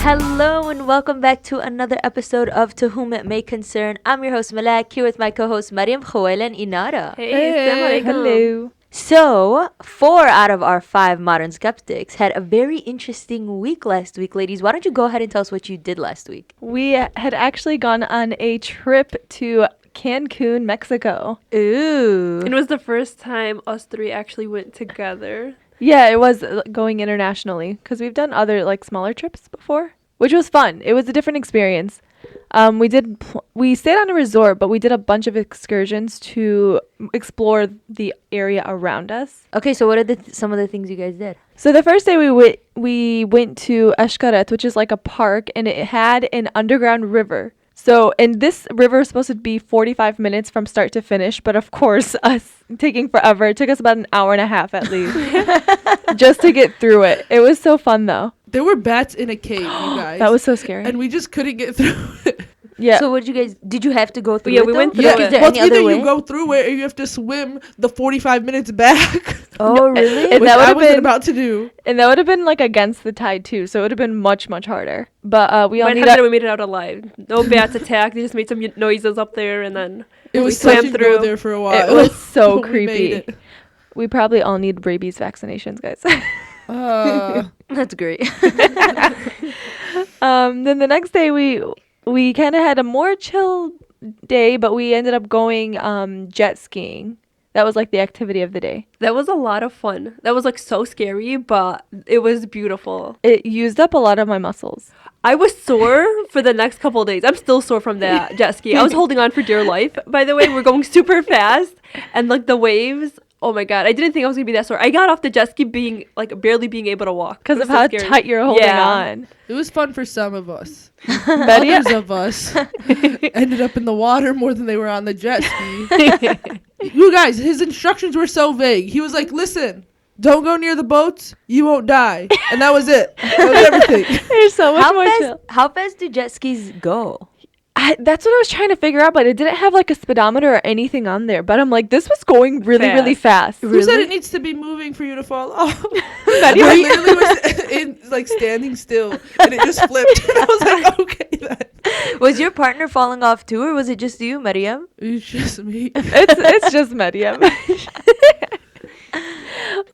Hello and welcome back to another episode of To Whom It May Concern. I'm your host Malak, here with my co-hosts Mariam, Khoel, and Inara. Hey, Hello. So, 4 out of our 5 modern skeptics had a very interesting week last week. Ladies, why don't you go ahead and tell us what you did last week? We had actually gone on a trip to Cancun, Mexico. Ooh. It was the first time us three actually went together. Yeah, it was going internationally because we've done other like smaller trips before, which was fun. It was a different experience. We stayed on a resort, but we did a bunch of excursions to explore the area around us. Okay, so what are some of the things you guys did? So the first day we went to Xcaret, which is like a park, and it had an underground river. So, and this river is supposed to be 45 minutes from start to finish, but of course, us taking forever. It took us about an hour and a half at least just to get through it. It was so fun though. There were bats in a cave, you guys. That was so scary. And we just couldn't get through it. Yeah. So did you have to go through Yeah, it we though? went through Yeah, it. Is there well, any either other way? you go through it or you have to swim the 45 minutes back. Oh, really? And Which that I would've wasn't been- about to do. And that would have been like against the tide too, so it would have been much, much harder. But we By only the time that we made it out alive. No bats attacked. They just made some noises up there and then It we was swam such a through. go there for a while. It was so But we made creepy. it. We probably all need rabies vaccinations, guys. That's great. Then the next day we kind of had a more chill day, but we ended up going jet skiing. That was like the activity of the day. that was a lot of fun. That was like so scary, but it was beautiful. It used up a lot of my muscles. I was sore for the next couple of days. I'm still sore from that jet ski. I was holding on for dear life. By the way, we're going super fast and like the waves. Oh my god, I didn't think I was gonna be that sore. I got off the jet ski barely being able to walk Because It of was so how scary. tight you're holding Yeah. on. It was fun for some of us. Betty, Others of us ended up in the water more than they were on the jet ski. You guys, his instructions were so vague. He was like, listen, don't go near the boats. You won't die. And that was it. That was everything. there's so much more chill. How fast do jet skis go? That's what I was trying to figure out, but it didn't have like a speedometer or anything on there. But I'm like, this was going really, really fast. Who said it needs to be moving for you to fall off? Betty, I literally was like standing still and it just flipped. And I was like, okay then. Was your partner falling off too, or was it just you, Mariam? It's just me. it's just medium.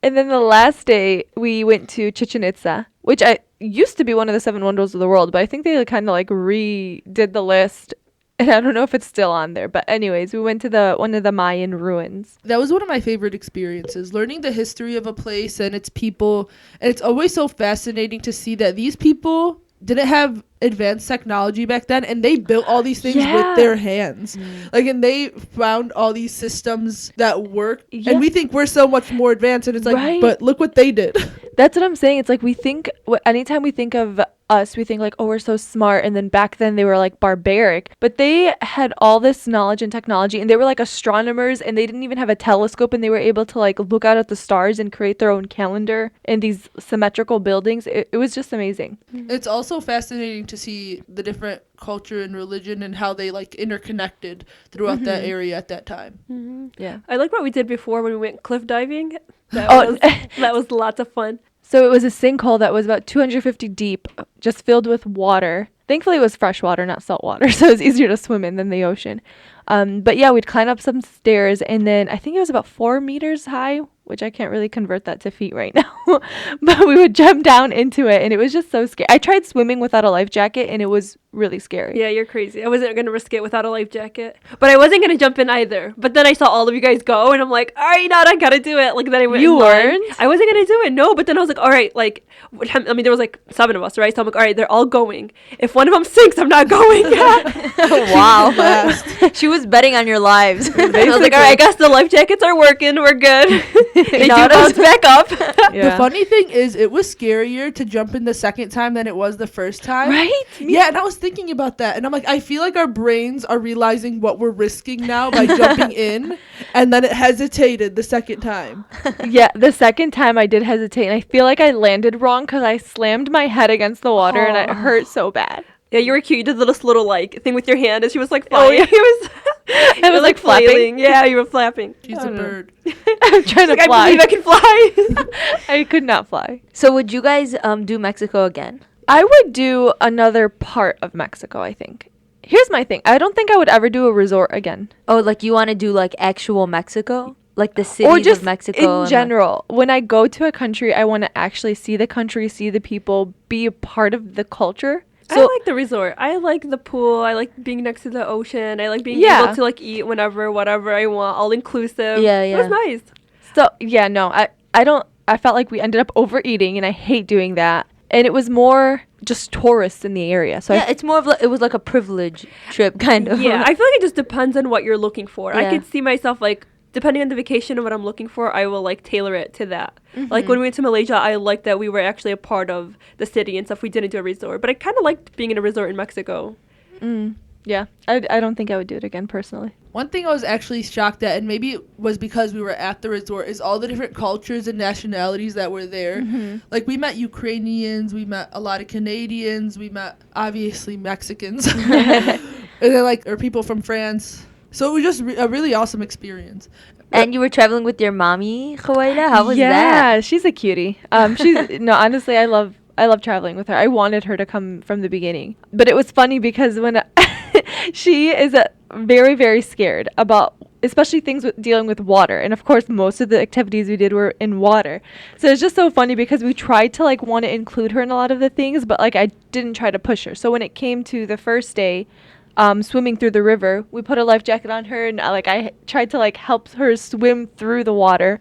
And then the last day we went to Chichen Itza, which I used to be one of the 7 wonders of the world, but I think they kind of like redid the list, and I don't know if it's still on there. But anyways, we went to one of the Mayan ruins. That was one of my favorite experiences, learning the history of a place and its people. And it's always so fascinating to see that these people didn't have advanced technology back then, and they built all these things with their hands. Like, and they found all these systems that work. Yeah. And we think we're so much more advanced, and it's like, Right. but look what they did. That's what I'm saying. It's like we think anytime we think of us, we think like, oh, we're so smart. And then back then they were like barbaric, but they had all this knowledge and technology, and they were like astronomers, and they didn't even have a telescope, and they were able to like look out at the stars and create their own calendar in these symmetrical buildings. It was just amazing. It's also fascinating to see the different culture and religion and how they like interconnected throughout that area at that time. Yeah. I like what we did before when we went cliff diving. Oh. That was lots of fun. So it was a sinkhole that was about 250 deep, just filled with water. Thankfully, it was fresh water, not salt water, so it was easier to swim in than the ocean. But yeah, we'd climb up some stairs, and then I think it was about 4 meters high, which I can't really convert that to feet right now. But we would jump down into it, and it was just so scary. I tried swimming without a life jacket, and it was really scary. Yeah, you're crazy. I wasn't going to risk it without a life jacket. But I wasn't going to jump in either. But then I saw all of you guys go, and I'm like, all right, now I got to do it. Like, then I went You in line. weren't? I wasn't going to do it, no. But then I was like, all right, like, I mean, there was like 7 of us, right? So I'm like, all right, they're all going. If one of them sinks, I'm not going. Wow. Last. She was betting on your lives. I was like, All right, I guess the life jackets are working. We're good. They do Not bounce back up. Yeah. The funny thing is, it was scarier to jump in the second time than it was the first time. Right? Yeah, and I was thinking about that, and I'm like, I feel like our brains are realizing what we're risking now by jumping in, and then it hesitated the second time. Yeah, the second time I did hesitate, and I feel like I landed wrong because I slammed my head against the water, and it hurt so bad. Yeah, you were cute. You did this little like thing with your hand, and she was like Oh, flying. yeah. It was like flapping? flailing. Yeah, you were flapping. She's Oh, a no. bird. I'm trying to Like, I fly. believe I can fly. I could not fly. So would you guys do Mexico again? I would do another part of Mexico, I think. Here's my thing. I don't think I would ever do a resort again. Oh, like you want to do like actual Mexico? Like the Or cities just of Mexico? in and, like- general. When I go to a country, I want to actually see the country, see the people, be a part of the culture. I like the resort. I like the pool. I like being next to the ocean. I like being Yeah. able to like eat whenever, whatever I want, all inclusive. Yeah, It was yeah. nice. So, yeah, no, I felt like we ended up overeating, and I hate doing that. And it was more just tourists in the area. So yeah, it's more of like, it was like a privilege trip kind of. Yeah, I feel like it just depends on what you're looking for. I Yeah. could see myself like depending on the vacation and what I'm looking for, I will like tailor it to that. Like when we went to Malaysia, I liked that we were actually a part of the city and stuff. We didn't do a resort, but I kind of liked being in a resort in Mexico. yeah, I don't think I would do it again personally. One thing I was actually shocked at, and maybe it was because we were at the resort, is all the different cultures and nationalities that were there. Like, we met Ukrainians, we met a lot of Canadians, we met, obviously, Mexicans. And then, like, or people from France. So it was just a really awesome experience. And you were traveling with your mommy, Khawaila? How was yeah, that? she's a cutie. She's no, honestly, I love traveling with her. I wanted her to come from the beginning, but it was funny because when she is very, very scared about, especially things with dealing with water, and of course, most of the activities we did were in water. So it's just so funny because we tried to like want to include her in a lot of the things, but like I didn't try to push her. So when it came to the first day, swimming through the river, we put a life jacket on her, and I tried to like help her swim through the water,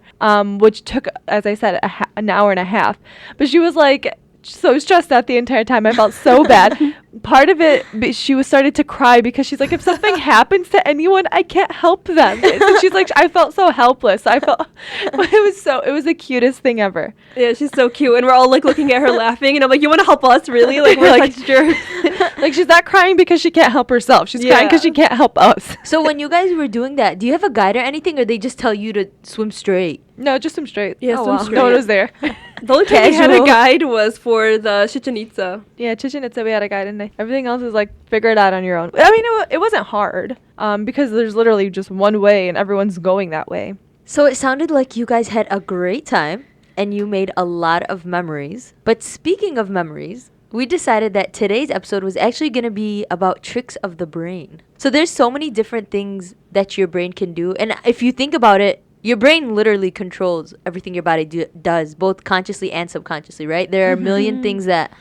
which took, as I said, an hour and a half. But she was like so stressed out the entire time. I felt so bad. Part of it, she was started to cry because she's like, if something happens to anyone, I can't help them. So she's like, I felt so helpless. I felt it was the cutest thing ever. Yeah, she's so cute, and we're all like looking at her laughing, and I'm like, you want to help us, really? Like we're Like- such jerks. Like she's not crying because she can't help herself. She's crying because Yeah. she can't help us. So when you guys were doing that, do you have a guide or anything, or they just tell you to swim straight? No, just swim straight. Yeah, Oh, swim wow. straight. No one was there. The only time we had a Casual. guide was for the Chichen Itza. Yeah, Chichen Itza, we had a guide, and everything else is like figure it out on your own. I mean, it wasn't hard, because there's literally just one way, and everyone's going that way. So it sounded like you guys had a great time and you made a lot of memories. But speaking of memories, we decided that today's episode was actually going to be about tricks of the brain. So there's so many different things that your brain can do. And if you think about it, your brain literally controls everything your body does, both consciously and subconsciously, right? There are a million things that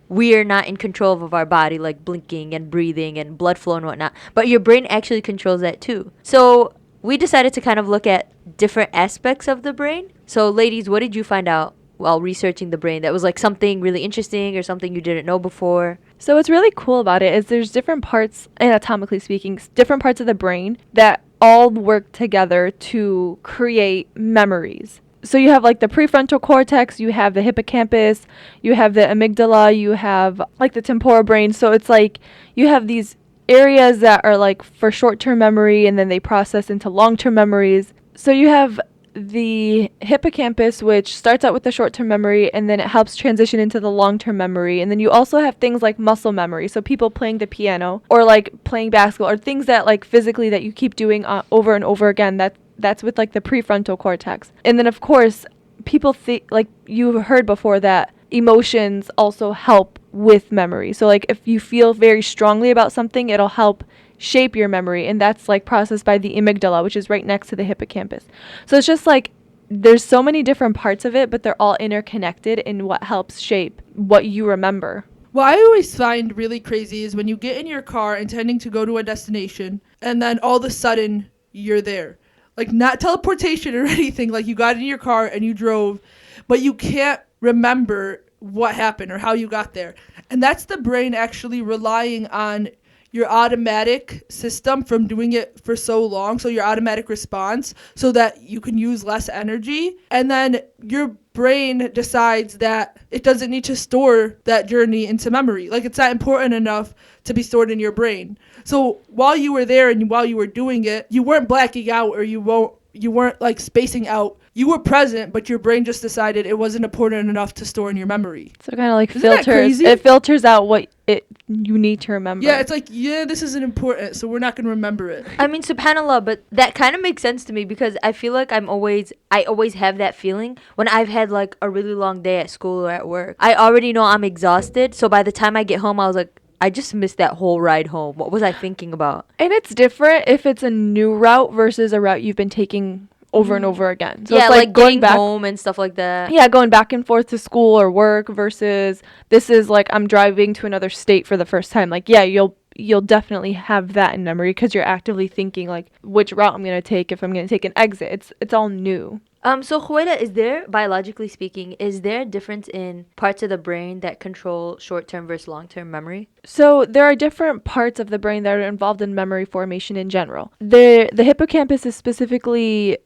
we are not in control of our body, like blinking and breathing and blood flow and whatnot. But your brain actually controls that too. So we decided to kind of look at different aspects of the brain. So ladies, what did you find out while researching the brain that was like something really interesting or something you didn't know before? So what's really cool about it is there's different parts, anatomically speaking, different parts of the brain that all work together to create memories. So you have like the prefrontal cortex, you have the hippocampus, you have the amygdala, you have like the temporal brain. So it's like you have these areas that are like for short-term memory, and then they process into long-term memories. So you have the hippocampus, which starts out with the short-term memory, and then it helps transition into the long-term memory. And then you also have things like muscle memory, so people playing the piano or like playing basketball, or things that like physically that you keep doing over and over again. That's with like the prefrontal cortex. And then of course people think, like you've heard before, that emotions also help with memory. So like if you feel very strongly about something, it'll help shape your memory, and that's like processed by the amygdala, which is right next to the hippocampus. So it's just like there's so many different parts of it, but they're all interconnected in what helps shape what you remember. What I always find really crazy is when you get in your car intending to go to a destination, and then all of a sudden you're there. Like, not teleportation or anything, like you got in your car and you drove, but you can't remember what happened or how you got there. And that's the brain actually relying on your automatic system from doing it for so long, so your automatic response, so that you can use less energy. And then your brain decides that it doesn't need to store that journey into memory. Like, it's not important enough to be stored in your brain. So while you were there and while you were doing it, you weren't blacking out, or you you weren't like spacing out. You were present, but your brain just decided it wasn't important enough to store in your memory. So kind of like Isn't that filters. crazy? It filters out what you need to remember. Yeah, it's like, yeah, this isn't important, so we're not going to remember it. I mean, subhanallah, but that kind of makes sense to me because I feel like I always have that feeling when I've had like a really long day at school or at work. I already know I'm exhausted, so by the time I get home, I was like, I just missed that whole ride home. What was I thinking about? And it's different if it's a new route versus a route you've been taking over and over again. So yeah, it's like going getting back home and stuff like that. Yeah, going back and forth to school or work versus this is like I'm driving to another state for the first time. Like, yeah, you'll definitely have that in memory because you're actively thinking like which route I'm going to take if I'm going to take an exit. It's all new. So Khuwaila, is there, biologically speaking, is there a difference in parts of the brain that control short-term versus long-term memory? So there are different parts of the brain that are involved in memory formation in general. The hippocampus is specifically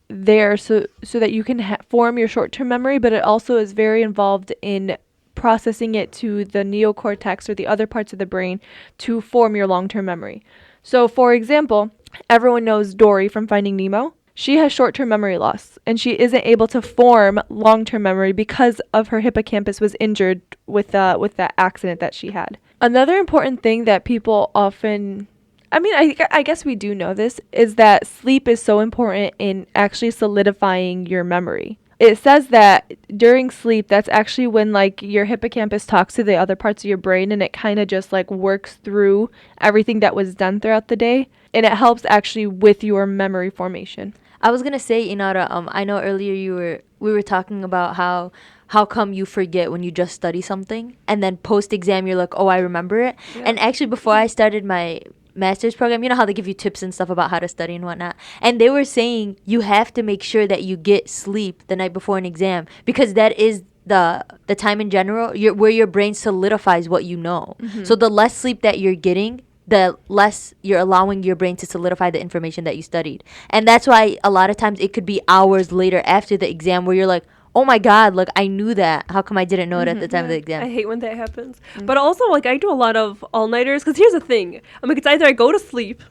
there so that you can form your short-term memory, but it also is very involved in processing it to the neocortex or the other parts of the brain to form your long-term memory. So for example, everyone knows Dory from Finding Nemo. She has short-term memory loss and she isn't able to form long-term memory because of her hippocampus was injured with that accident that she had. Another important thing that people often I guess we do know this, is that sleep is so important in actually solidifying your memory. It says that during sleep, that's actually when like your hippocampus talks to the other parts of your brain and it kind of just like works through everything that was done throughout the day. And it helps actually with your memory formation. I was gonna say, Inara, I know earlier we were talking about how come you forget when you just study something and then post exam you're like, oh, I remember it. Yeah. And actually before I started my master's program, you know how they give you tips and stuff about how to study and whatnot, and they were saying you have to make sure that you get sleep the night before an exam because that is the time in general where your brain solidifies what you know. Mm-hmm. So the less sleep that you're getting, the less you're allowing your brain to solidify the information that you studied. And that's why a lot of times it could be hours later after the exam where you're like, oh my God, like I knew that. How come I didn't know it at the time of the exam? I hate when that happens. Mm-hmm. But also, like, I do a lot of all-nighters because here's the thing. I'm like, it's either I go to sleep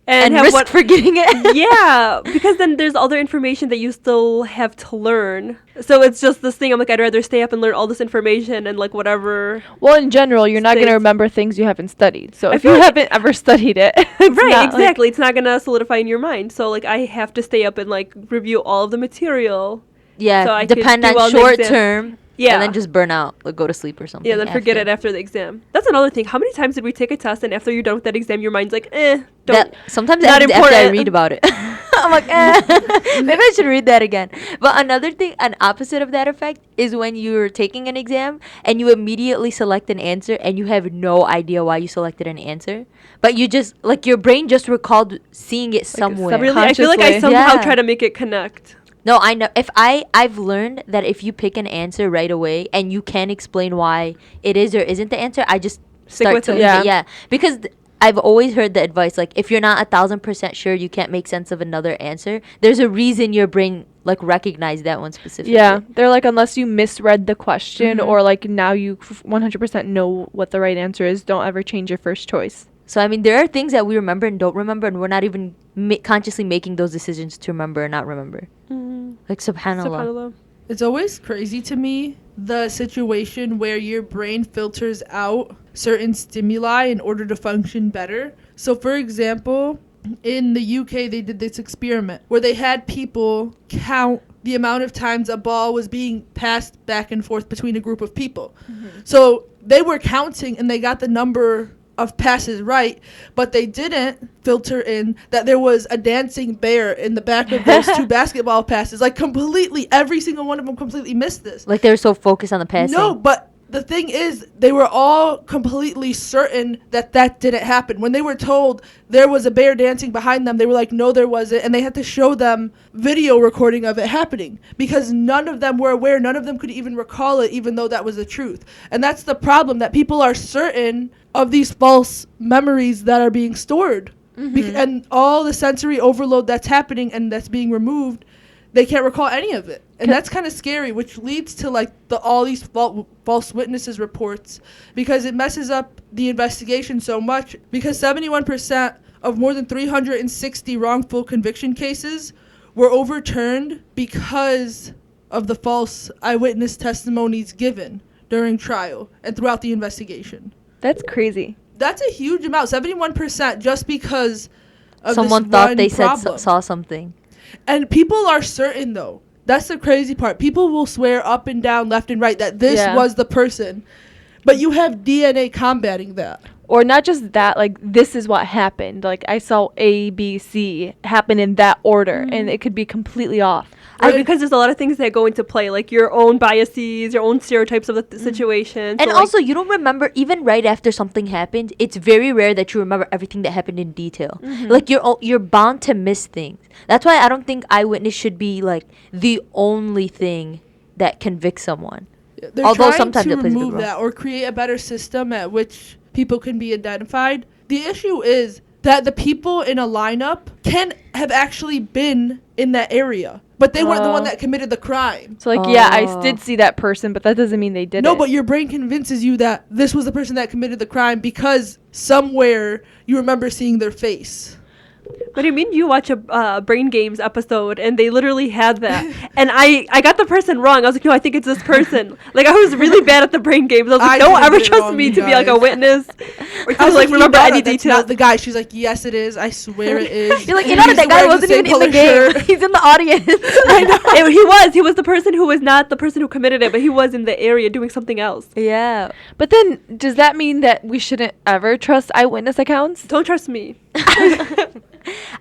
and risk forgetting it. Yeah, because then there's other information that you still have to learn. So it's just this thing. I'm like, I'd rather stay up and learn all this information and like whatever. Well, in general, you're not going to remember things you haven't studied. So if you haven't ever studied it, right, exactly. It's not going to solidify in your mind. So like, I have to stay up and like review all of the material. Yeah, so depend on short term. Yeah. And then just burn out, like go to sleep or something. Yeah, then forget it after the exam. That's another thing. How many times did we take a test and after you're done with that exam, your mind's like, sometimes after I read about it. I'm like, maybe I should read that again. But another thing, an opposite of that effect, is when you're taking an exam and you immediately select an answer and you have no idea why you selected an answer. But you just, like your brain just recalled seeing it somewhere. Really? I feel like I somehow try to make it connect. No, I know. I've learned that if you pick an answer right away and you can explain why it is or isn't the answer, I just start to leave it. Yeah. Because I've always heard the advice, like, if you're not 1,000% sure you can't make sense of another answer, there's a reason your brain, like, recognized that one specifically. Yeah. They're like, unless you misread the question or, like, now you 100% know what the right answer is, don't ever change your first choice. So, I mean, there are things that we remember and don't remember, and we're not even consciously making those decisions to remember or not remember. Like, subhanallah. It's always crazy to me, the situation where your brain filters out certain stimuli in order to function better. So, for example, in the UK, they did this experiment where they had people count the amount of times a ball was being passed back and forth between a group of people. Mm-hmm. So, they were counting and they got the number of passes right, but they didn't filter in that there was a dancing bear in the back of those two basketball passes. Like, completely, every single one of them completely missed this. Like, they were so focused on the passing. No, but the thing is, they were all completely certain that didn't happen. When they were told there was a bear dancing behind them, they were like, no, there wasn't. And they had to show them video recording of it happening because none of them were aware. None of them could even recall it, even though that was the truth. And that's the problem, that people are certain of these false memories that are being stored. Mm-hmm. And all the sensory overload that's happening and that's being removed, they can't recall any of it. And that's kind of scary, which leads to like all these false witnesses reports, because it messes up the investigation so much, because 71% of more than 360 wrongful conviction cases were overturned because of the false eyewitness testimonies given during trial and throughout the investigation. That's crazy. That's a huge amount, 71%, just because of Someone this thought one they problem. saw something. And people are certain, though. That's the crazy part. People will swear up and down, left and right, that this was the person. But you have DNA combating that. Or not just that, like, this is what happened. Like, I saw A, B, C happen in that order, and it could be completely off. Because there's a lot of things that go into play, like your own biases, your own stereotypes of the situation. And so, also, you don't remember, even right after something happened, it's very rare that you remember everything that happened in detail. Like, you're bound to miss things. That's why I don't think eyewitness should be, like, the only thing that convicts someone. They're Although trying sometimes to it plays a big remove role. that or create a better system at which people can be identified. The issue is that the people in a lineup can have actually been in that area, but they weren't the one that committed the crime. So, like, yeah, I did see that person, but that doesn't mean they did it. No, but your brain convinces you that this was the person that committed the crime because somewhere you remember seeing their face. What do you mean? You watch a Brain Games episode and they literally had that, and I got the person wrong. I was like, no, I think it's this person. Like, I was really bad at the Brain Games. I was like, I don't did ever it trust wrong, me you to be like a guys. witness or I to was like remember any that's details. not the guy. She's like, yes, it is. I swear it is. You're like, you know that He's guy wearing wasn't same even in the color game. shirt. He's in the audience. I know. He was the person who was not the person who committed it, but he was in the area doing something else. Yeah. But then, does that mean that we shouldn't ever trust eyewitness accounts? Don't trust me.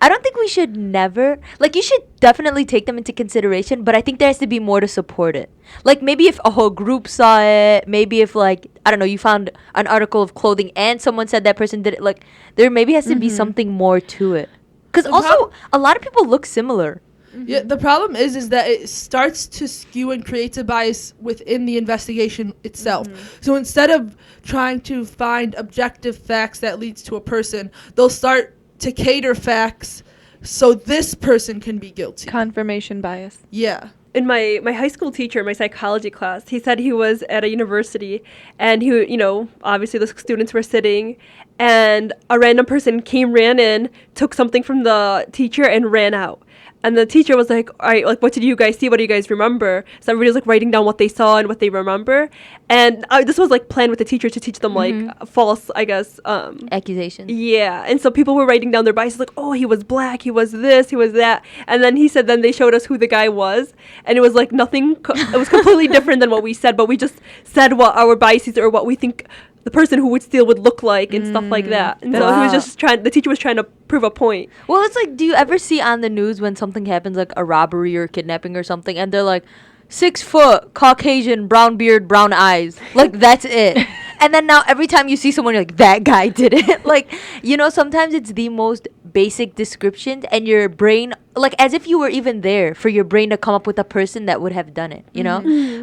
I don't think we should never, like, you should definitely take them into consideration, but I think there has to be more to support it. Like, maybe if a whole group saw it, maybe if, like, I don't know, you found an article of clothing and someone said that person did it, like, there maybe has to be something more to it. Because also, a lot of people look similar. Yeah, the problem is that it starts to skew and creates a bias within the investigation itself. So instead of trying to find objective facts that leads to a person, they'll start to cater facts so this person can be guilty. Confirmation bias. Yeah. In my high school teacher, my psychology class, he said he was at a university and he, obviously the students were sitting and a random person ran in, took something from the teacher and ran out. And the teacher was like, all right, like, what did you guys see? What do you guys remember? So everybody was like writing down what they saw and what they remember. And this was like planned with the teacher to teach them like false, I guess. Accusations. Yeah. And so people were writing down their biases like, oh, he was black, he was this, he was that. And then he said, then they showed us who the guy was. And it was like nothing, it was completely different than what we said. But we just said what our biases or what we think the person who would steal would look like and stuff like that. And so he was just the teacher was trying to prove a point. Well, it's like, do you ever see on the news when something happens, like a robbery or kidnapping or something, and they're like, 6 foot, Caucasian, brown beard, brown eyes. Like, that's it. And then now every time you see someone, you're like, that guy did it. Like, sometimes it's the most basic descriptions and your brain, like, as if you were even there for your brain to come up with a person that would have done it,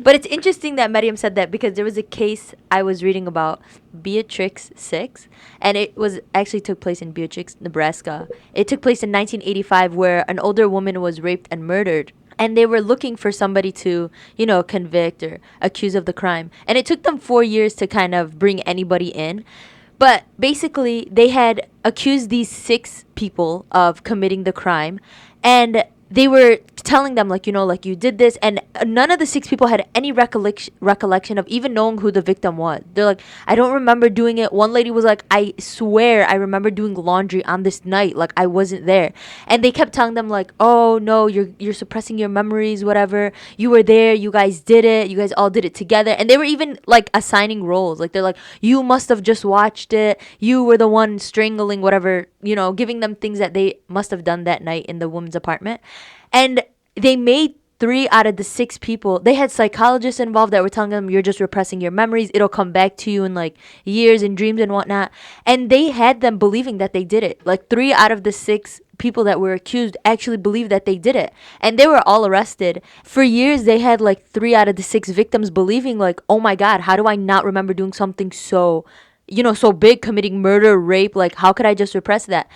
But it's interesting that Mariam said that because there was a case I was reading about, Beatrix 6, and it was actually took place in Beatrix, Nebraska. It took place in 1985 where an older woman was raped and murdered. And they were looking for somebody to, convict or accuse of the crime. And it took them 4 years to kind of bring anybody in. But basically, they had accused these 6 people of committing the crime. And they were telling them, like, you did this. And none of the 6 people had any recollection of even knowing who the victim was. They're like, I don't remember doing it. One lady was like, I swear I remember doing laundry on this night. Like, I wasn't there. And they kept telling them, like, oh, no, you're suppressing your memories, whatever. You were there. You guys did it. You guys all did it together. And they were even, like, assigning roles. Like, they're like, you must have just watched it. You were the one strangling, whatever, giving them things that they must have done that night in the woman's apartment. And they made 3 out of the 6 people. They had psychologists involved that were telling them, you're just repressing your memories. It'll come back to you in like years and dreams and whatnot. And they had them believing that they did it. Like 3 out of the 6 people that were accused actually believed that they did it. And they were all arrested. For years, they had like 3 out of the 6 victims believing like, oh my God, how do I not remember doing something so big, committing murder, rape? Like, how could I just repress that?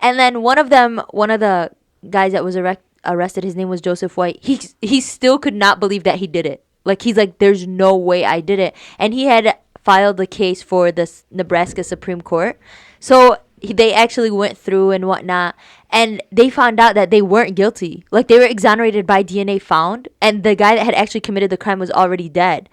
And then one of the guys that was arrested, his name was Joseph White. He still could not believe that he did it. Like, he's like, there's no way I did it. And he had filed a case for the Nebraska Supreme Court. So they actually went through and whatnot, and they found out that they weren't guilty. Like, they were exonerated by DNA found, and the guy that had actually committed the crime was already dead.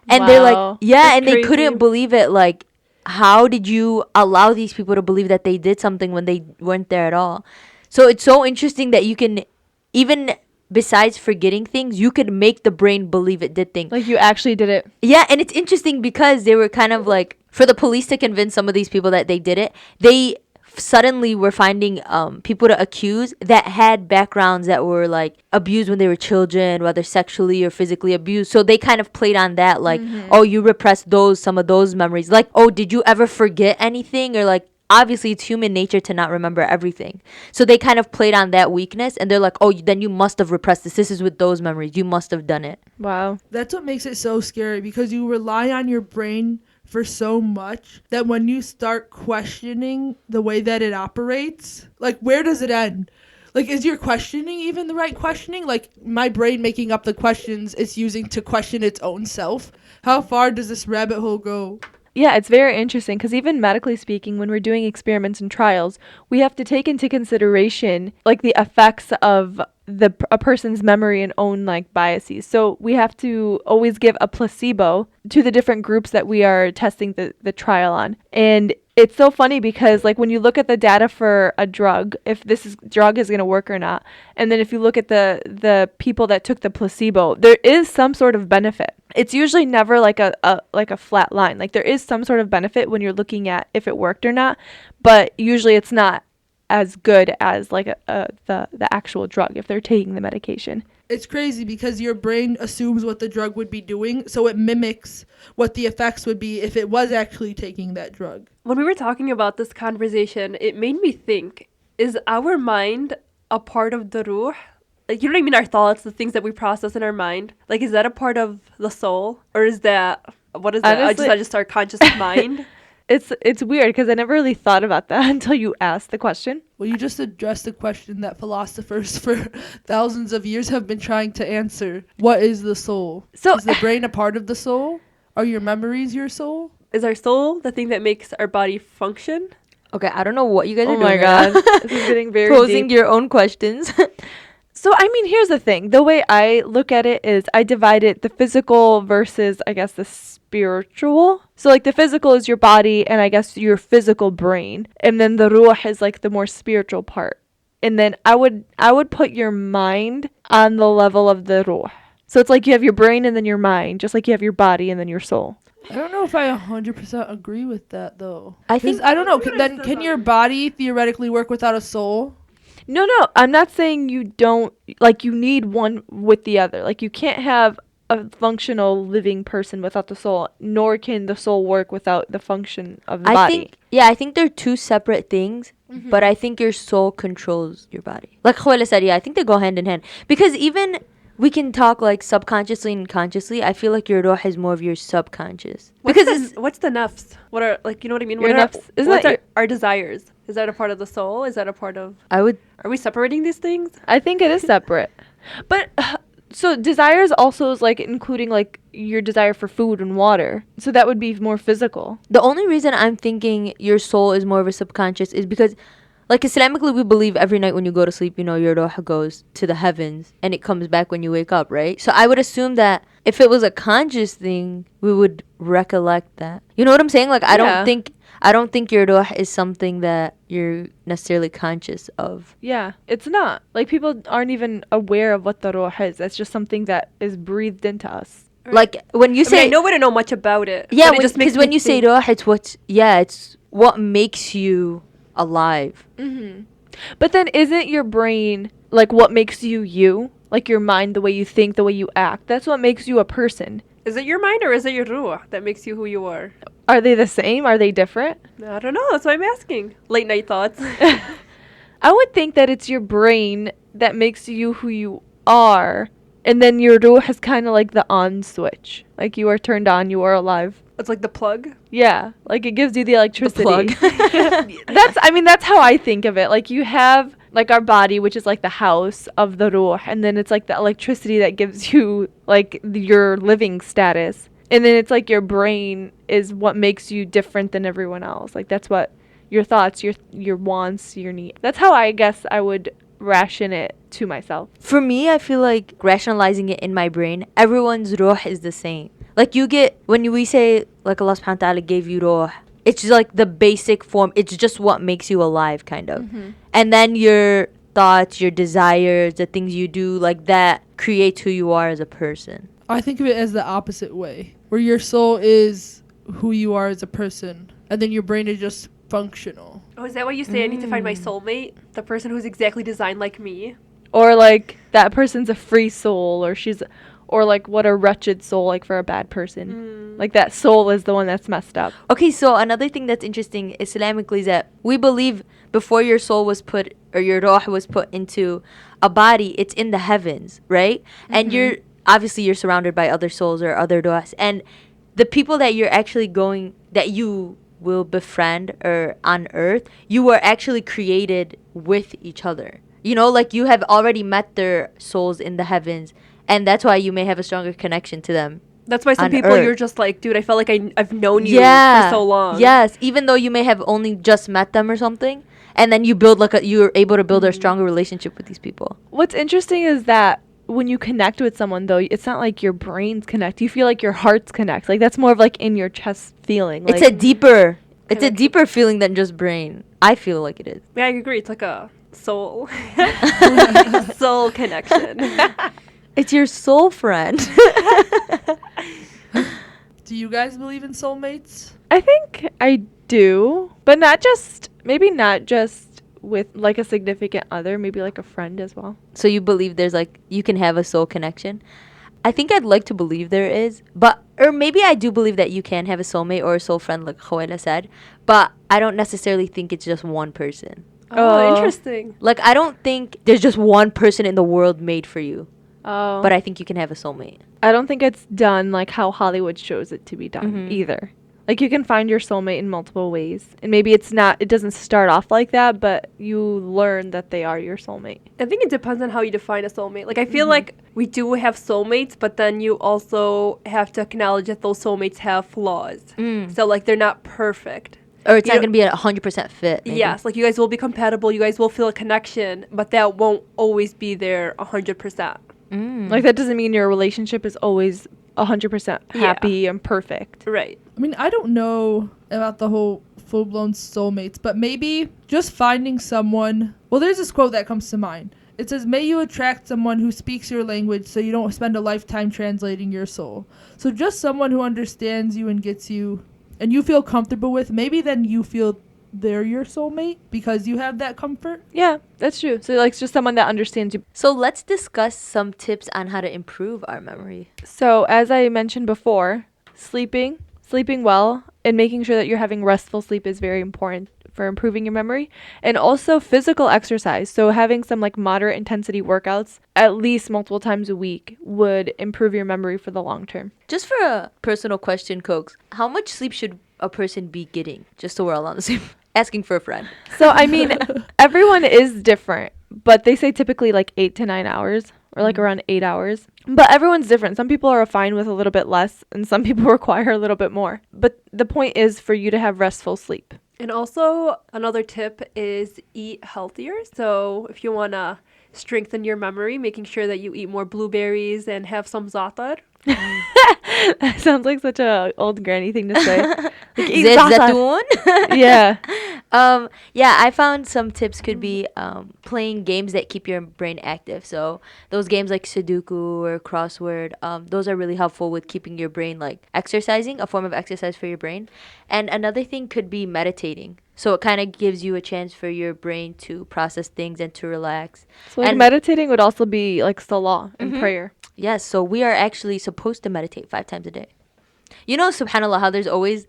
And they're like, Wow. yeah, That's and they crazy. couldn't believe it. Like, how did you allow these people to believe that they did something when they weren't there at all? So it's so interesting that you can, even besides forgetting things, you could make the brain believe it did things. Like you actually did it. Yeah, and it's interesting because they were kind of like, for the police to convince some of these people that they did it, they suddenly were finding people to accuse that had backgrounds that were like abused when they were children, whether sexually or physically abused. So they kind of played on that, like, oh, you repressed some of those memories. Like, oh, did you ever forget anything? Or like, obviously it's human nature to not remember everything. So they kind of played on that weakness, and they're like, oh, then you must have repressed this. This is with those memories. You must have done it. Wow. That's what makes it so scary, because you rely on your brain for so much that when you start questioning the way that it operates, like, where does it end? Like, is your questioning even the right questioning? Like, my brain making up the questions it's using to question its own self. How far does this rabbit hole go? Yeah, it's very interesting because even medically speaking, when we're doing experiments and trials, we have to take into consideration like the effects of a person's memory and own like biases. So we have to always give a placebo to the different groups that we are testing the trial on. And it's so funny because like when you look at the data for a drug, if drug is going to work or not, and then if you look at the people that took the placebo, there is some sort of benefit. It's usually never like a flat line. Like there is some sort of benefit when you're looking at if it worked or not, but usually it's not as good as like the actual drug if they're taking the medication. It's crazy because your brain assumes what the drug would be doing, so it mimics what the effects would be if it was actually taking that drug. When we were talking about this conversation, it made me think, is our mind a part of the ruh? Like, you know what I mean? Our thoughts, the things that we process in our mind. Like, is that a part of the soul? Or is that, what is that? Honestly, Just our conscious mind? It's weird because I never really thought about that until you asked the question. Well, you just addressed the question that philosophers for thousands of years have been trying to answer. What is the soul? So- is the brain a part of the soul? Are your memories your soul? Is our soul the thing that makes our body function? Okay, I don't know what you guys are Oh doing. my right god, now. this is getting very Posing deep. your own questions. So, I mean, here's the thing. The way I look at it is I divide it the physical versus, I guess, the spiritual. So, like, the physical is your body and I guess your physical brain. And then the ruh is, like, the more spiritual part. And then I would put your mind on the level of the ruh. So, it's like you have your brain and then your mind, just like you have your body and then your soul. I don't know if I 100% agree with that, though. I think- I don't know. Can your body theoretically work without a soul? No, I'm not saying you don't, like, you need one with the other. Like, you can't have a functional living person without the soul, nor can the soul work without the function of the body. I think they're two separate things, but I think your soul controls your body. Like Khawala said, yeah, I think they go hand in hand. Because even we can talk like subconsciously and consciously. I feel like your ruh is more of your subconscious. Because What's the nafs? What are, like, you know what I mean? Your What are, nafs- isn't what's that our desires? Is that a part of the soul? Is that a part of... Are we separating these things? I think it is separate. But so desires also is like including like your desire for food and water. So that would be more physical. the only reason I'm thinking your soul is more of a subconscious is because, like, Islamically, we believe every night when you go to sleep, you know, your ruh goes to the heavens and it comes back when you wake up, right? So I would assume that if it was a conscious thing, we would recollect that. You know what I'm saying? Like, I Yeah. don't think your ruh is something that you're necessarily conscious of. Yeah, it's not. Like people aren't even aware of what the ruh is. That's just something that is breathed into us. Like, when you I mean, say... I know we don't know much about it. yeah, but it just makes because when me you say think- ruh, it's what makes you alive. But then isn't your brain like what makes you you? Like your mind, the way you think, the way you act. That's what makes you a person. Is it your mind or is it your ruh that makes you who you are? Are they the same? Are they different? I don't know. That's why I'm asking. Late night thoughts. I would think that it's your brain that makes you who you are. And then your ruh is kind of like the on switch. Like you are turned on, you are alive. It's like the plug. Yeah, like it gives you the electricity. plug. That's how I think of it. Like you have like our body, which is like the house of the ruh, and then it's like the electricity that gives you like your living status. And then it's like your brain is what makes you different than everyone else. Like that's what your thoughts, your wants, your needs. That's how I guess I would ration it to myself. For me, I feel like rationalizing it in my brain, everyone's ruh is the same. Like you get, when we say like Allah subhanahu wa ta'ala gave you ruh, it's just like the basic form. It's just what makes you alive, kind of. And then your thoughts, your desires, the things you do, like that creates who you are as a person. I think of it as the opposite way, where your soul is who you are as a person, and then your brain is just functional. Oh, is that why you say I need to find my soulmate? The person who's exactly designed like me? Or like that person's a free soul, or like what a wretched soul, like for a bad person. Like that soul is the one that's messed up. Okay, so another thing that's interesting Islamically is that we believe before your soul was put, or your ruh was put into a body, it's in the heavens, right? And you're surrounded by other souls or other ruhs. And the people that you will befriend or on earth, you were actually created with each other. You know, like you have already met their souls in the heavens, and that's why you may have a stronger connection to them. That's why some On people Earth. you're just like, dude, I felt like I've known you for so long. Yes, even though you may have only just met them or something, and then you build you're able to build a stronger relationship with these people. What's interesting is that when you connect with someone, though, it's not like your brains connect. You feel like your hearts connect. Like that's more of like in your chest feeling. Like, It's a deeper feeling than just brain. I feel like it is. Yeah, I agree. It's like a soul. Soul connection. It's your soul friend. Do you guys believe in soulmates? I think I do, but not just with like a significant other, maybe like a friend as well. So you believe there's like, you can have a soul connection? I think I'd like to believe there is, or maybe I do believe that you can have a soulmate or a soul friend, like Khoela said, but I don't necessarily think it's just one person. Oh, interesting. Like, I don't think there's just one person in the world made for you, Oh. but I think you can have a soulmate. I don't think it's done like how Hollywood shows it to be done either. Like you can find your soulmate in multiple ways. And maybe it doesn't start off like that, but you learn that they are your soulmate. I think it depends on how you define a soulmate. Like, I feel like we do have soulmates, but then you also have to acknowledge that those soulmates have flaws. So, like, they're not perfect. Or it's You not know- going to be a 100% fit. Maybe. Yes, like, you guys will be compatible, you guys will feel a connection, but that won't always be there 100%. Like that doesn't mean your relationship is always 100% happy and perfect. Right. I mean, I don't know about the whole full-blown soulmates, but maybe just finding someone. Well, there's this quote that comes to mind. It says, "May you attract someone who speaks your language so you don't spend a lifetime translating your soul." So just someone who understands you and gets you and you feel comfortable with, maybe then you feel they're your soulmate because you have that comfort. Yeah, that's true. So like it's just someone that understands you. So let's discuss some tips on how to improve our memory. So as I mentioned before, sleeping well and making sure that you're having restful sleep is very important for improving your memory. And also physical exercise. So having some like moderate intensity workouts at least multiple times a week would improve your memory for the long term. Just for a personal question, Cokes, how much sleep should a person be getting? Just so we're all on the same. Asking for a friend. So I mean, everyone is different, but they say typically like 8 to 9 hours or like around 8 hours. But everyone's different. Some people are fine with a little bit less and some people require a little bit more. But the point is for you to have restful sleep. And also, another tip is eat healthier. So if you want to strengthen your memory, making sure that you eat more blueberries and have some za'atar. That sounds like such a old granny thing to say. Like, eat Zait za'atar. zatoun? Yeah. Yeah, I found some tips could be playing games that keep your brain active. So those games like Sudoku or crossword, those are really helpful with keeping your brain like exercising, a form of exercise for your brain. And another thing could be meditating. So it kind of gives you a chance for your brain to process things and to relax. So like And- meditating would also be like salah and prayer. Yes, so we are actually supposed to meditate 5 times a day. You know, subhanAllah, how there's always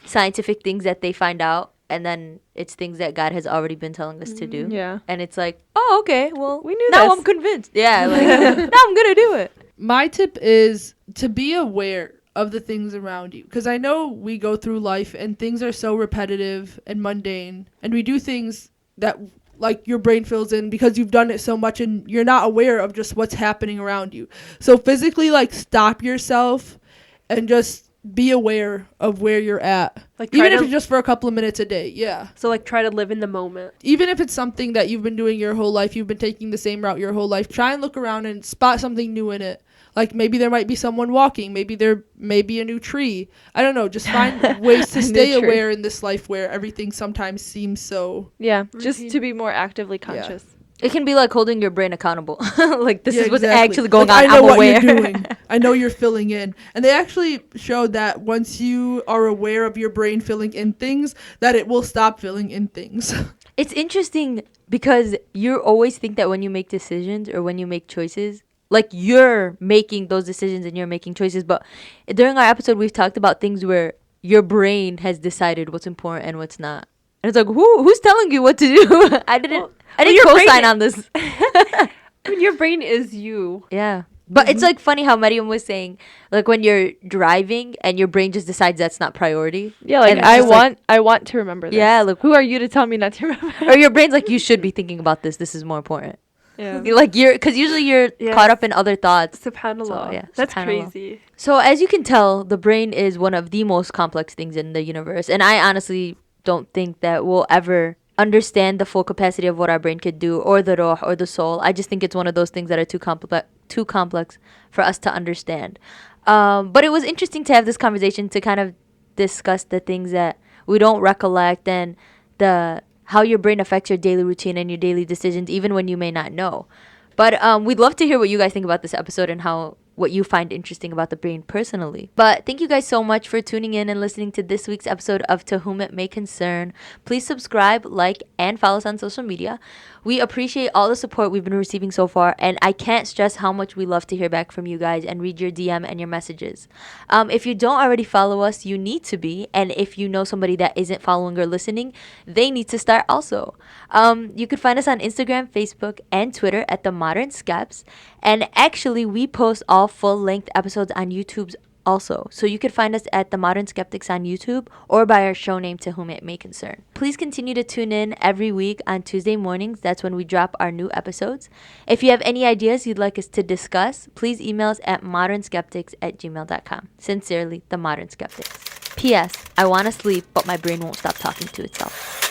scientific things that they find out, and then it's things that God has already been telling us to do. Yeah. And it's like, oh, okay, well, We knew now this. I'm convinced. Yeah, like, now I'm going to do it. My tip is to be aware of the things around you, because I know we go through life and things are so repetitive and mundane, and we do things that like your brain fills in because you've done it so much and you're not aware of just what's happening around you. So physically, like, stop yourself and just be aware of where you're at. Like, try Even if to- it's just for a couple of minutes a day. Yeah. So like try to live in the moment. Even if it's something that you've been doing your whole life, you've been taking the same route your whole life, try and look around and spot something new in it. Like maybe there might be someone walking, maybe there may be a new tree. I don't know, just find ways to A new stay tree. aware in this life where everything sometimes seems so. Yeah, just Routine. to be more actively conscious. It can be like holding your brain accountable. Like this Yeah, is what's exactly. actually going Like, on. I know I'm what aware. you're doing. I know you're filling in. And they actually showed that once you are aware of your brain filling in things, that it will stop filling in things. It's interesting because you always think that when you make decisions or when you make choices, like you're making those decisions and you're making choices. But during our episode, we've talked about things where your brain has decided what's important and what's not. And it's like, who's telling you what to do? I didn't your brain co-sign on this. I mean, your brain is you. Yeah. But it's like funny how Mariam was saying, like when you're driving and your brain just decides that's not priority. Yeah, like And it's I just want to remember this. Yeah, look- who are you to tell me not to remember? Or your brain's like, you should be thinking about this. This is more important. Yeah. Because usually you're Yes. caught up in other thoughts. Subhanallah. So, yeah, That's subhanallah. crazy. So as you can tell, the brain is one of the most complex things in the universe. And I honestly don't think that we'll ever understand the full capacity of what our brain could do, or the ruh, or the soul. I just think it's one of those things that are too complex for us to understand. But it was interesting to have this conversation to kind of discuss the things that we don't recollect and how your brain affects your daily routine and your daily decisions, even when you may not know. But we'd love to hear what you guys think about this episode and what you find interesting about the brain personally. But thank you guys so much for tuning in and listening to this week's episode of To Whom It May Concern. Please subscribe, like, and follow us on social media. We appreciate all the support we've been receiving so far, and I can't stress how much we love to hear back from you guys and read your DM and your messages. If you don't already follow us, you need to be, and if you know somebody that isn't following or listening, they need to start also. You could find us on Instagram, Facebook, and Twitter at The Modern Skeps, and actually we post all full-length episodes on YouTube also. So you could find us at The Modern Skeptics on YouTube or by our show name To Whom It May Concern. Please continue to tune in every week on Tuesday mornings. That's when we drop our new episodes. If you have any ideas you'd like us to discuss, please email us at modernskeptics@gmail.com. Sincerely, The Modern Skeptics. P.S. I want to sleep, but my brain won't stop talking to itself.